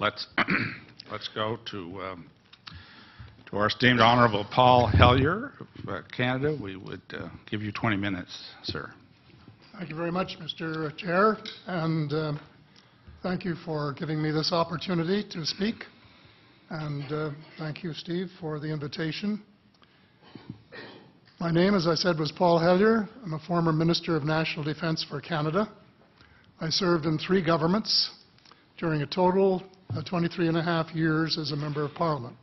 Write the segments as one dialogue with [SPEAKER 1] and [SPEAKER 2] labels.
[SPEAKER 1] let's let's go to our esteemed Honourable Paul Hellyer of Canada. We would give you 20 minutes, sir.
[SPEAKER 2] Thank you very much, Mr. Chair, and thank you for giving me this opportunity to speak. And thank you, Steve, for the invitation. My name, as I said, was Paul Hellyer. I'm a former Minister of National Defence for Canada. I served in 3 governments during a total of 23.5 years as a Member of Parliament.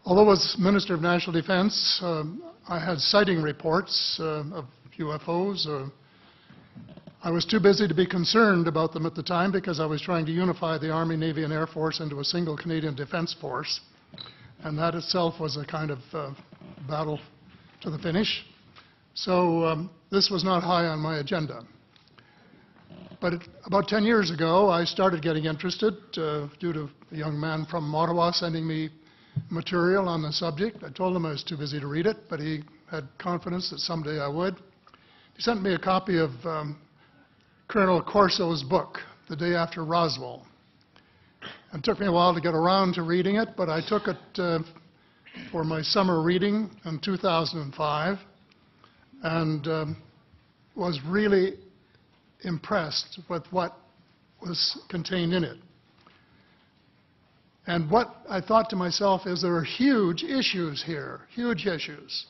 [SPEAKER 2] Although as Minister of National Defence, I had sighting reports of UFOs. I was too busy to be concerned about them at the time because I was trying to unify the Army, Navy and Air Force into a single Canadian Defence Force. And that itself was a kind of battle to the finish. So this was not high on my agenda. But about 10 years ago, I started getting interested due to a young man from Ottawa sending me material on the subject. I told him I was too busy to read it, but he had confidence that someday I would. He sent me a copy of Colonel Corso's book, The Day After Roswell. It took me a while to get around to reading it, but I took it for my summer reading in 2005 and was really impressed with what was contained in it. And what I thought to myself is there are huge issues here, huge issues.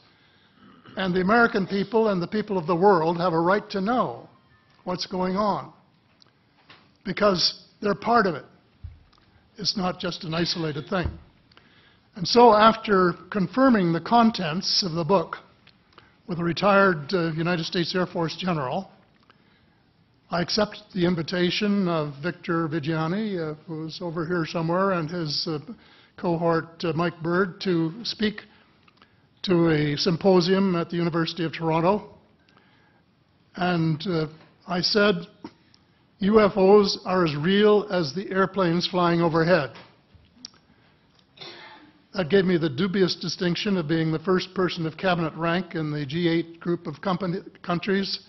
[SPEAKER 2] And the American people and the people of the world have a right to know what's going on because they're part of it. It's not just an isolated thing. And so after confirming the contents of the book with a retired United States Air Force general, I accepted the invitation of Victor Viggiani, who's over here somewhere, and his cohort, Mike Bird, to speak to a symposium at the University of Toronto. And I said, UFOs are as real as the airplanes flying overhead. That gave me the dubious distinction of being the first person of cabinet rank in the G8 group of countries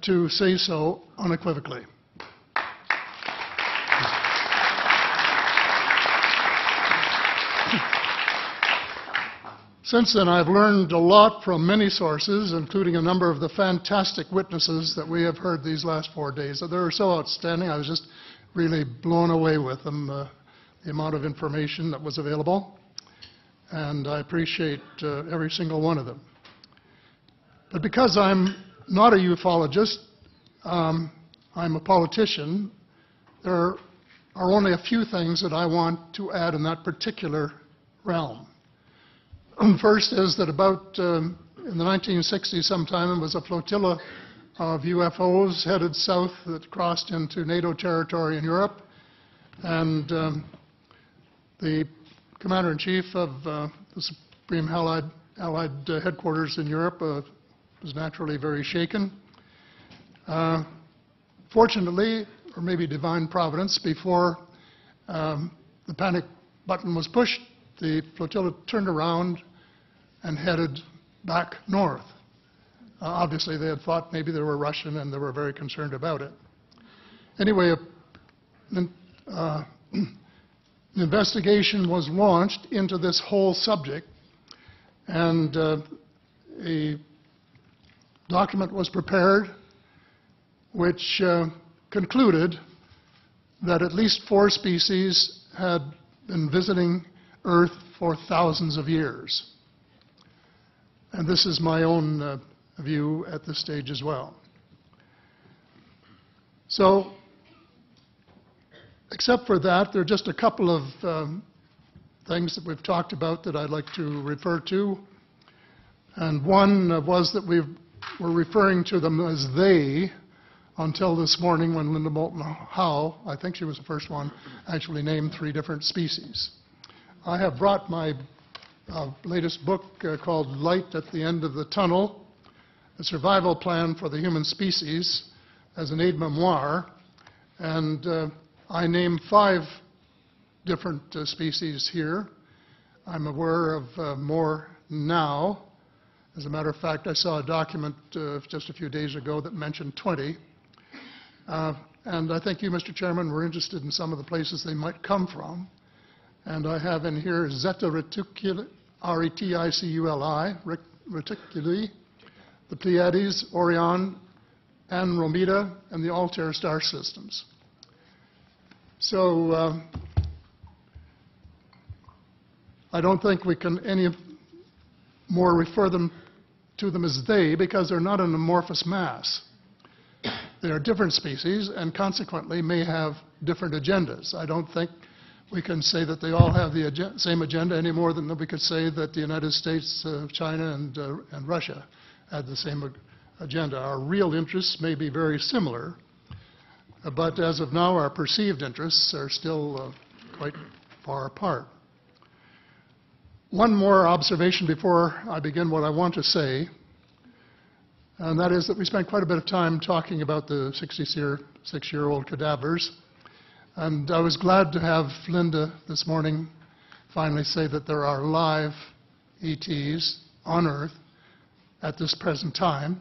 [SPEAKER 2] to say so unequivocally. Since then, I've learned a lot from many sources, including a number of the fantastic witnesses that we have heard these last 4 days. They were so outstanding, I was just really blown away with them, the amount of information that was available. And I appreciate every single one of them. But because I'm not a ufologist, I'm a politician, there are only a few things that I want to add in that particular realm. First is that about in the 1960s sometime, there was a flotilla of UFOs headed south that crossed into NATO territory in Europe. And the Commander-in-Chief of the Supreme Allied Headquarters in Europe was naturally very shaken. Fortunately, or maybe divine providence, before the panic button was pushed, the flotilla turned around and headed back north. Obviously, they had thought maybe they were Russian and they were very concerned about it. Anyway, an investigation was launched into this whole subject, and a document was prepared which concluded that at least 4 species had been visiting Earth for thousands of years. And this is my own view at this stage as well. So, except for that, there are just a couple of things that we've talked about that I'd like to refer to. And one was that we were referring to them as they until this morning when Linda Moulton Howe, I think she was the first one, actually named 3 different species. I have brought my latest book called Light at the End of the Tunnel, A Survival Plan for the Human Species, as an aide-memoire, and I name 5 different species here. I'm aware of more now. As a matter of fact, I saw a document just a few days ago that mentioned 20. and I think you, Mr. Chairman, were interested in some of the places they might come from. And I have in here Zeta Reticuli, R-E-T-I-C-U-L-I, Reticuli, the Pleiades, Orion, Andromeda, and the Altair star systems. So I don't think we can any more refer to them as they, because they're not an amorphous mass. They are different species and consequently may have different agendas. I don't think we can say that they all have the same agenda any more than we could say that the United States, China, and Russia had the same agenda. Our real interests may be very similar, but as of now, our perceived interests are still quite far apart. One more observation before I begin what I want to say, and that is that we spent quite a bit of time talking about the 66-year-old cadavers. And I was glad to have Linda this morning finally say that there are live ETs on Earth at this present time,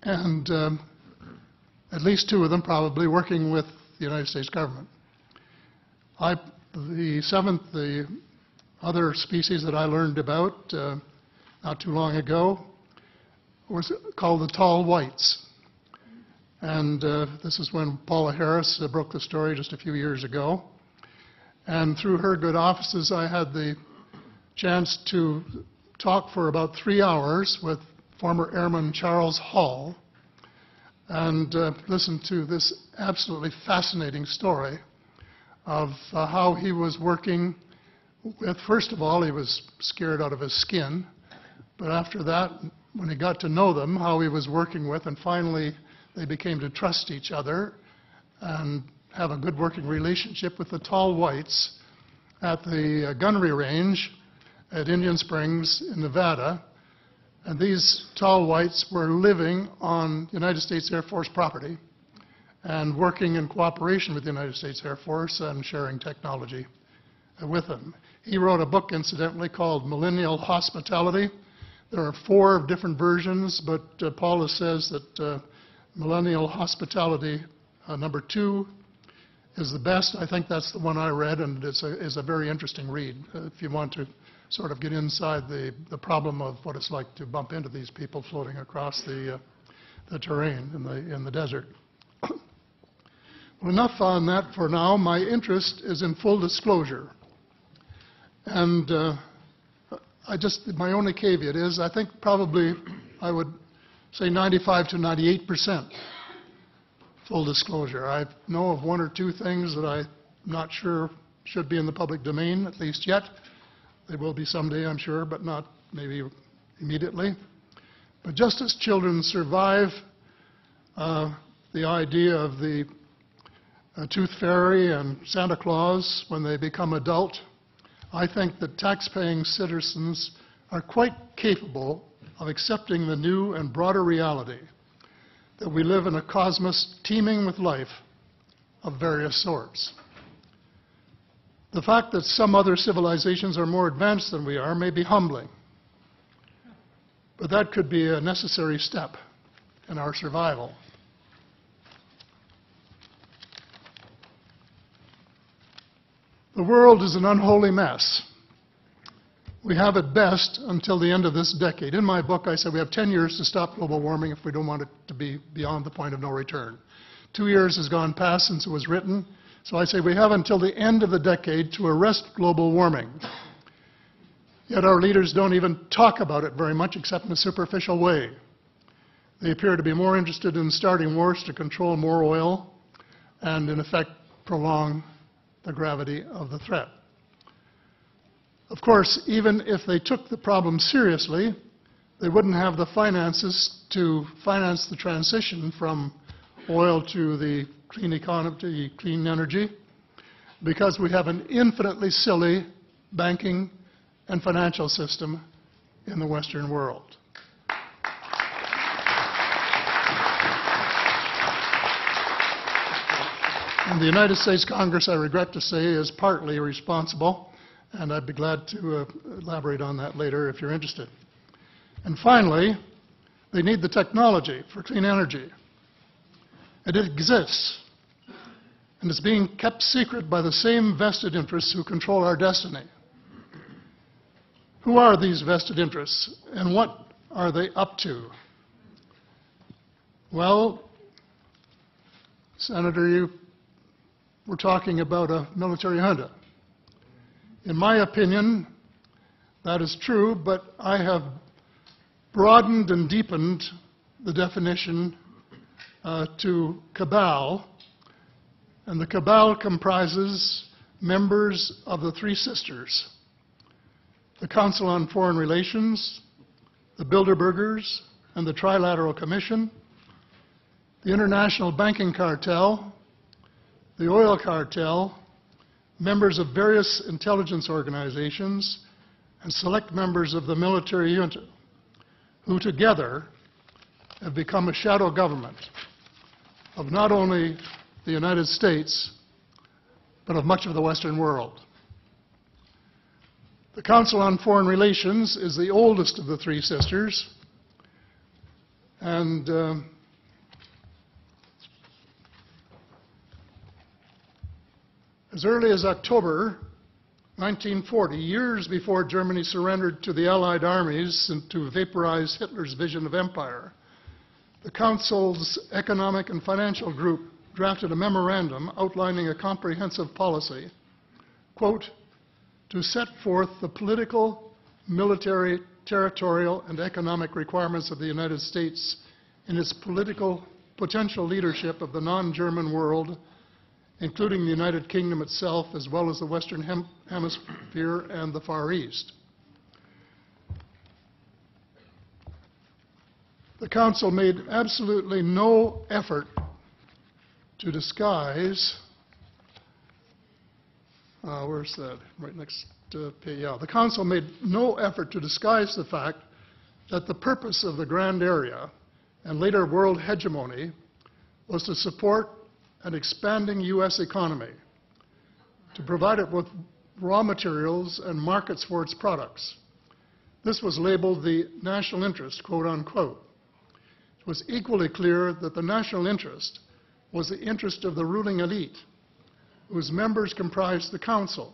[SPEAKER 2] and at least 2 of them probably working with the United States government. The other species that I learned about not too long ago was called the tall whites. And this is when Paula Harris broke the story just a few years ago. And through her good offices, I had the chance to talk for about 3 hours with former Airman Charles Hall and listen to this absolutely fascinating story of how he was working with, first of all, he was scared out of his skin, but after that, when he got to know them, how he was working with, and finally they became to trust each other and have a good working relationship with the tall whites at the gunnery range at Indian Springs in Nevada. And these tall whites were living on United States Air Force property and working in cooperation with the United States Air Force and sharing technology with them. He wrote a book, incidentally, called Millennial Hospitality. There are 4 different versions, but Paula says that Millennial Hospitality number 2 is the best. I think that's the one I read, and it's a very interesting read if you want to sort of get inside the problem of what it's like to bump into these people floating across the terrain in the desert. Well, enough on that for now. My interest is in full disclosure. And my only caveat is I think probably I would say 95 to 98% full disclosure. I know of 1 or 2 things that I'm not sure should be in the public domain, at least yet. They will be someday, I'm sure, but not maybe immediately. But just as children survive the idea of the Tooth Fairy and Santa Claus when they become adult, I think that tax-paying citizens are quite capable of accepting the new and broader reality that we live in a cosmos teeming with life of various sorts. The fact that some other civilizations are more advanced than we are may be humbling, but that could be a necessary step in our survival. The world is an unholy mess. We have at best until the end of this decade. In my book, I said we have 10 years to stop global warming if we don't want it to be beyond the point of no return. 2 years has gone past since it was written, so I say we have until the end of the decade to arrest global warming. Yet our leaders don't even talk about it very much except in a superficial way. They appear to be more interested in starting wars to control more oil and, in effect, prolong the gravity of the threat. Of course, even if they took the problem seriously, they wouldn't have the finances to finance the transition from oil to the clean economy, to clean energy, because we have an infinitely silly banking and financial system in the Western world. And the United States Congress, I regret to say, is partly responsible, and I'd be glad to elaborate on that later if you're interested. And finally, they need the technology for clean energy. And it exists, and it's being kept secret by the same vested interests who control our destiny. Who are these vested interests, and what are they up to? Well, Senator, you were talking about a military junta. In my opinion, that is true, but I have broadened and deepened the definition to cabal, and the cabal comprises members of the Three Sisters: the Council on Foreign Relations, the Bilderbergers, and the Trilateral Commission, the International Banking Cartel, the Oil Cartel, members of various intelligence organizations, and select members of the military junta, who together have become a shadow government of not only the United States, but of much of the Western world. The Council on Foreign Relations is the oldest of the Three Sisters, and as early as October 1940, years before Germany surrendered to the Allied armies and to vaporize Hitler's vision of empire, the Council's Economic and Financial Group drafted a memorandum outlining a comprehensive policy, quote, to set forth the political, military, territorial, and economic requirements of the United States in its political potential leadership of the non-German world, including the United Kingdom itself, as well as the Western Hemisphere and the Far East. The Council made absolutely no effort to disguise, where's that? Right next page, yeah. The Council made no effort to disguise the fact that the purpose of the Grand Area and later world hegemony was to support an expanding U.S. economy, to provide it with raw materials and markets for its products. This was labeled the national interest, quote unquote. It was equally clear that the national interest was the interest of the ruling elite, whose members comprised the Council.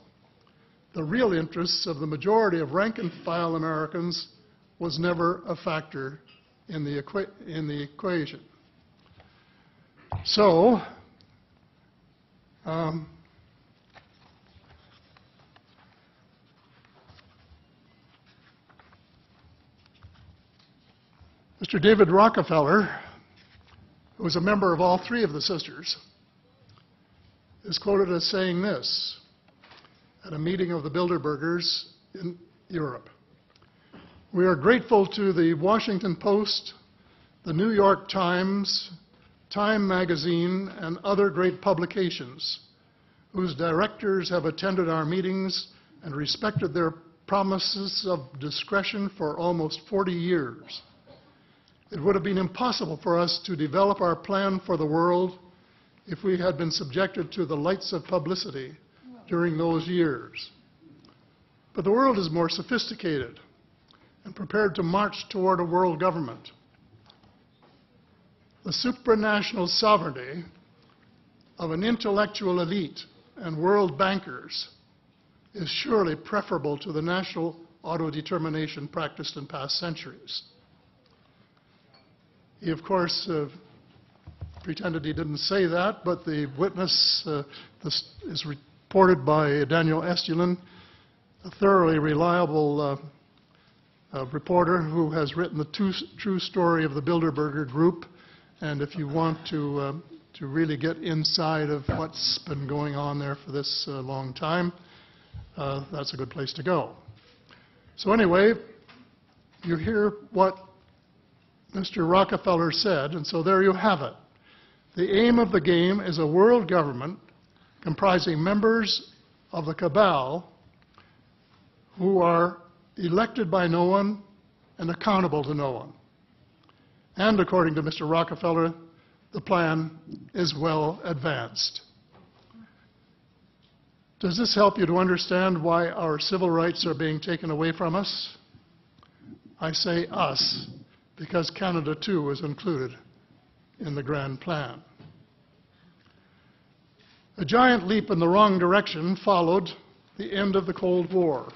[SPEAKER 2] The real interests of the majority of rank-and-file Americans was never a factor in the equation. So, Mr. David Rockefeller, who was a member of all three of the sisters, is quoted as saying this at a meeting of the Bilderbergers in Europe. We are grateful to the Washington Post, the New York Times, Time magazine, and other great publications whose directors have attended our meetings and respected their promises of discretion for almost 40 years. It would have been impossible for us to develop our plan for the world if we had been subjected to the lights of publicity during those years. But the world is more sophisticated and prepared to march toward a world government. The supranational sovereignty of an intellectual elite and world bankers is surely preferable to the national autodetermination practiced in past centuries. He, of course, pretended he didn't say that, but the witness, this is reported by Daniel Estulin, a thoroughly reliable reporter who has written the true story of the Bilderberger Group. And if you want to really get inside of what's been going on there for this long time, that's a good place to go. So anyway, you hear what Mr. Rockefeller said, and so there you have it. The aim of the game is a world government comprising members of the cabal who are elected by no one and accountable to no one. And according to Mr. Rockefeller, the plan is well advanced. Does this help you to understand why our civil rights are being taken away from us? I say us, because Canada too is included in the grand plan. A giant leap in the wrong direction followed the end of the Cold War.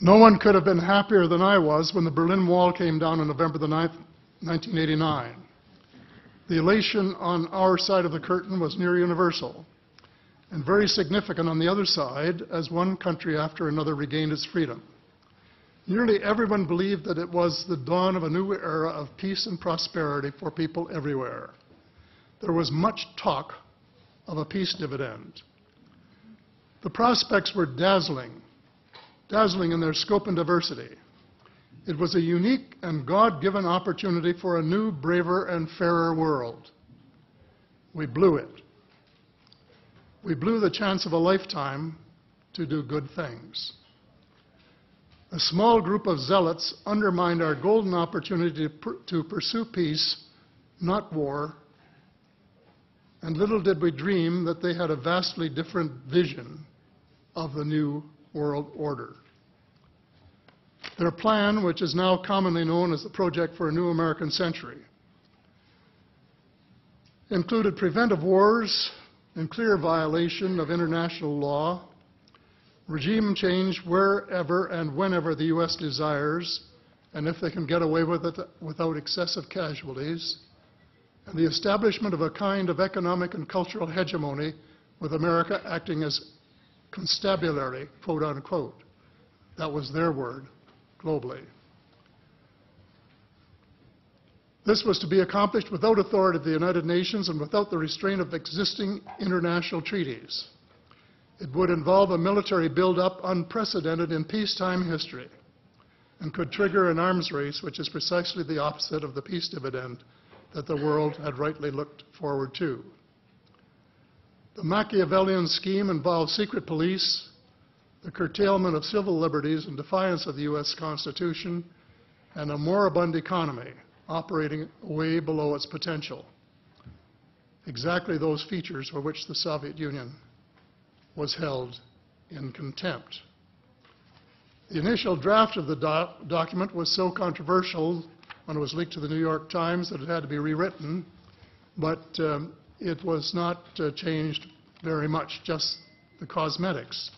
[SPEAKER 2] No one could have been happier than I was when the Berlin Wall came down on November the 9th, 1989. The elation on our side of the curtain was near universal, and very significant on the other side as one country after another regained its freedom. Nearly everyone believed that it was the dawn of a new era of peace and prosperity for people everywhere. There was much talk of a peace dividend. The prospects were dazzling in their scope and diversity. It was a unique and God-given opportunity for a new, braver, and fairer world. We blew it. We blew the chance of a lifetime to do good things. A small group of zealots undermined our golden opportunity to pursue peace, not war, and little did we dream that they had a vastly different vision of the new world order. Their plan, which is now commonly known as the Project for a New American Century, included preventive wars in clear violation of international law, regime change wherever and whenever the U.S. desires, and if they can get away with it without excessive casualties, and the establishment of a kind of economic and cultural hegemony with America acting as constabulary, quote unquote. That was their word, globally. This was to be accomplished without authority of the United Nations and without the restraint of existing international treaties. It would involve a military buildup unprecedented in peacetime history and could trigger an arms race, which is precisely the opposite of the peace dividend that the world had rightly looked forward to. The Machiavellian scheme involved secret police, the curtailment of civil liberties in defiance of the U.S. Constitution, and a moribund economy operating way below its potential. Exactly those features for which the Soviet Union was held in contempt. The initial draft of the document was so controversial when it was leaked to the New York Times that it had to be rewritten, but it was not changed very much, just the cosmetics,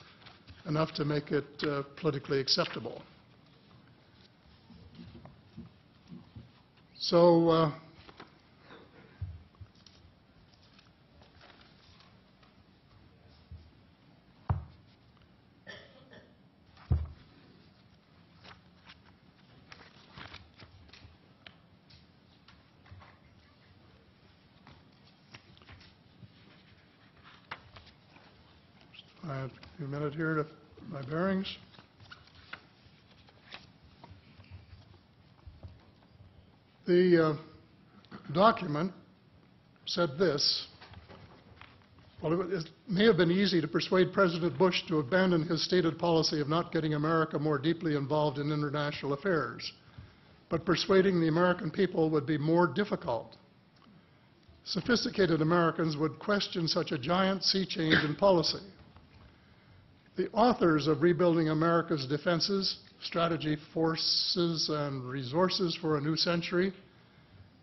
[SPEAKER 2] enough to make it politically acceptable. So I have a few minutes here to my bearings. The document said this: well, it may have been easy to persuade President Bush to abandon his stated policy of not getting America more deeply involved in international affairs, but persuading the American people would be more difficult. Sophisticated Americans would question such a giant sea change in policy. The authors of Rebuilding America's Defenses, Strategy, Forces, and Resources for a New Century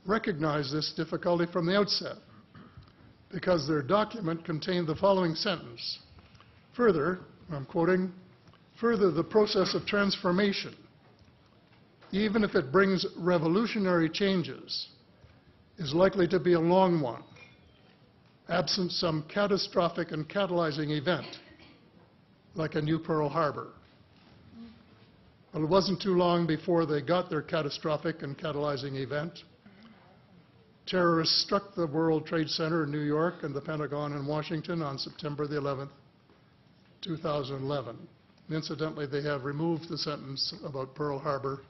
[SPEAKER 2] recognized this difficulty from the outset because their document contained the following sentence: further, I'm quoting, further, the process of transformation, even if it brings revolutionary changes, is likely to be a long one, absent some catastrophic and catalyzing event, like a new Pearl Harbor. Well, it wasn't too long before they got their catastrophic and catalyzing event. Terrorists struck the World Trade Center in New York and the Pentagon in Washington on September the 11th, 2011. And incidentally, they have removed the sentence about Pearl Harbor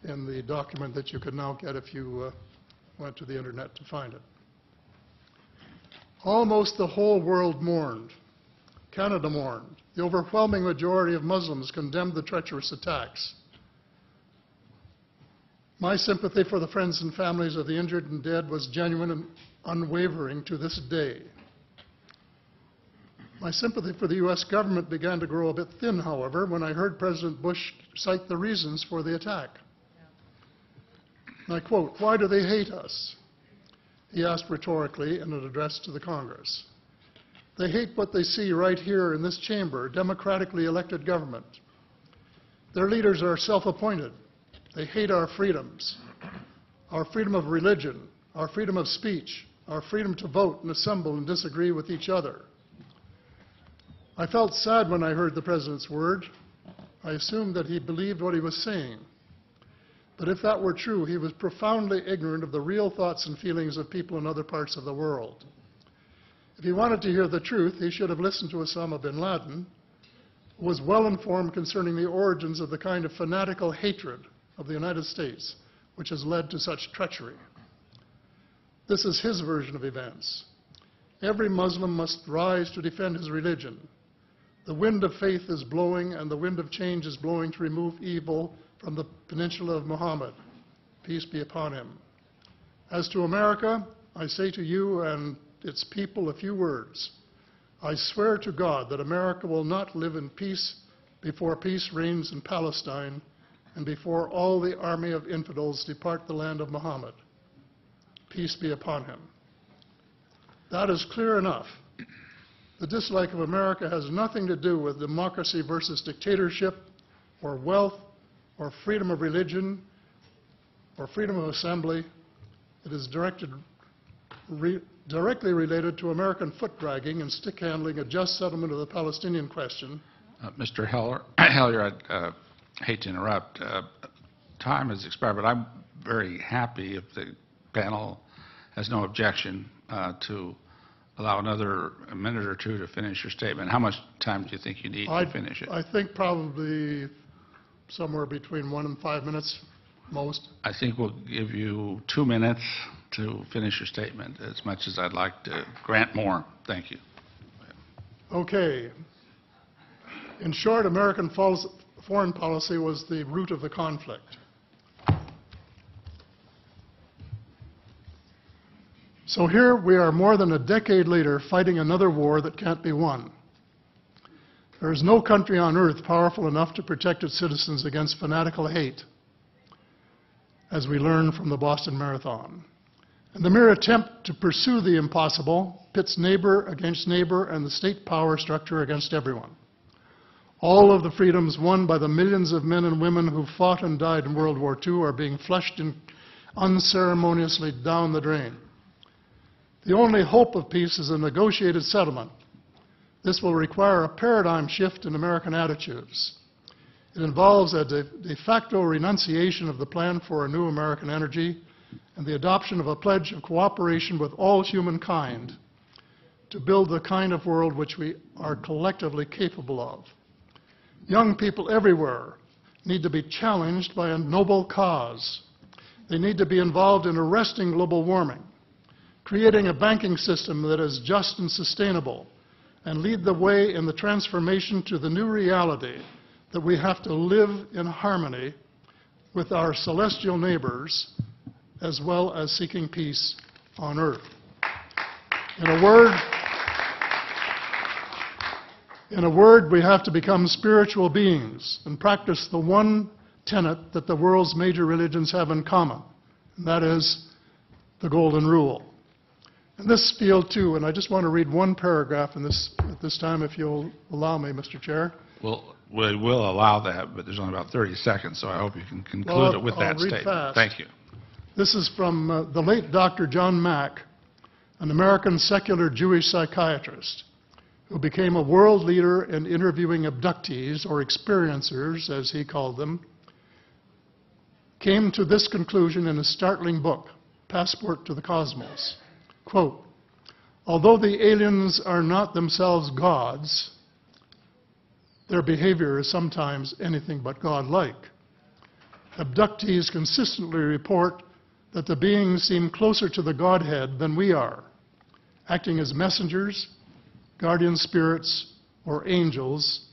[SPEAKER 2] in the document that you can now get if you went to the internet to find it. Almost the whole world mourned. Canada mourned. The overwhelming majority of Muslims condemned the treacherous attacks. My sympathy for the friends and families of the injured and dead was genuine and unwavering to this day. My sympathy for the U.S. government began to grow a bit thin, however, when I heard President Bush cite the reasons for the attack. And I quote, "Why do they hate us?" he asked rhetorically in an address to the Congress. "They hate what they see right here in this chamber, democratically elected government. Their leaders are self-appointed. They hate our freedoms, our freedom of religion, our freedom of speech, our freedom to vote and assemble and disagree with each other." I felt sad when I heard the President's word. I assumed that he believed what he was saying. But if that were true, he was profoundly ignorant of the real thoughts and feelings of people in other parts of the world. If he wanted to hear the truth, he should have listened to Osama bin Laden, who was well informed concerning the origins of the kind of fanatical hatred of the United States which has led to such treachery. This is his version of events. Every Muslim must rise to defend his religion. The wind of faith is blowing, and the wind of change is blowing to remove evil from the peninsula of Muhammad. Peace be upon him. As to America, I say to you and its people a few words. I swear to God that America will not live in peace before peace reigns in Palestine and before all the army of infidels depart the land of Muhammad. Peace be upon him. That is clear enough. The dislike of America has nothing to do with democracy versus dictatorship, or wealth, or freedom of religion, or freedom of assembly. It is directly related to American foot-dragging and stick-handling a just settlement of the Palestinian question.
[SPEAKER 1] Mr. Hellyer, I'd hate to interrupt. Time has expired, but I'm very happy if the panel has no objection to allow another minute or two to finish your statement. How much time do you think you need to finish it?
[SPEAKER 2] I think probably somewhere between 1 and 5 minutes, most.
[SPEAKER 1] I think we'll give you 2 minutes to finish your statement, as much as I'd like to grant more. Thank you.
[SPEAKER 2] Okay. In short, American foreign policy was the root of the conflict. So here we are more than a decade later fighting another war that can't be won. There is no country on earth powerful enough to protect its citizens against fanatical hate, as we learned from the Boston Marathon. And the mere attempt to pursue the impossible pits neighbor against neighbor and the state power structure against everyone. All of the freedoms won by the millions of men and women who fought and died in World War II are being flushed unceremoniously down the drain. The only hope of peace is a negotiated settlement. This will require a paradigm shift in American attitudes. It involves a de facto renunciation of the plan for a new American energy and the adoption of a pledge of cooperation with all humankind to build the kind of world which we are collectively capable of. Young people everywhere need to be challenged by a noble cause. They need to be involved in arresting global warming, creating a banking system that is just and sustainable, and lead the way in the transformation to the new reality that we have to live in harmony with our celestial neighbors, as well as seeking peace on earth. In a word, we have to become spiritual beings and practice the one tenet that the world's major religions have in common, and that is the Golden Rule. In this field, too, and I just want to read one paragraph at this time, if you'll allow me, Mr. Chair.
[SPEAKER 1] Well, we will allow that, but there's only about 30 seconds, so I hope you can conclude it with that statement.
[SPEAKER 2] Fast.
[SPEAKER 1] Thank you.
[SPEAKER 2] This is from the late Dr. John Mack, an American secular Jewish psychiatrist who became a world leader in interviewing abductees, or experiencers, as he called them, came to this conclusion in a startling book, Passport to the Cosmos. Quote, although the aliens are not themselves gods, their behavior is sometimes anything but godlike. Abductees consistently report that the beings seem closer to the Godhead than we are, acting as messengers, guardian spirits, or angels,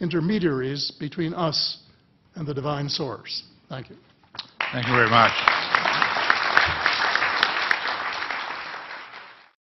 [SPEAKER 2] intermediaries between us and the divine source. Thank you.
[SPEAKER 1] Thank you very much.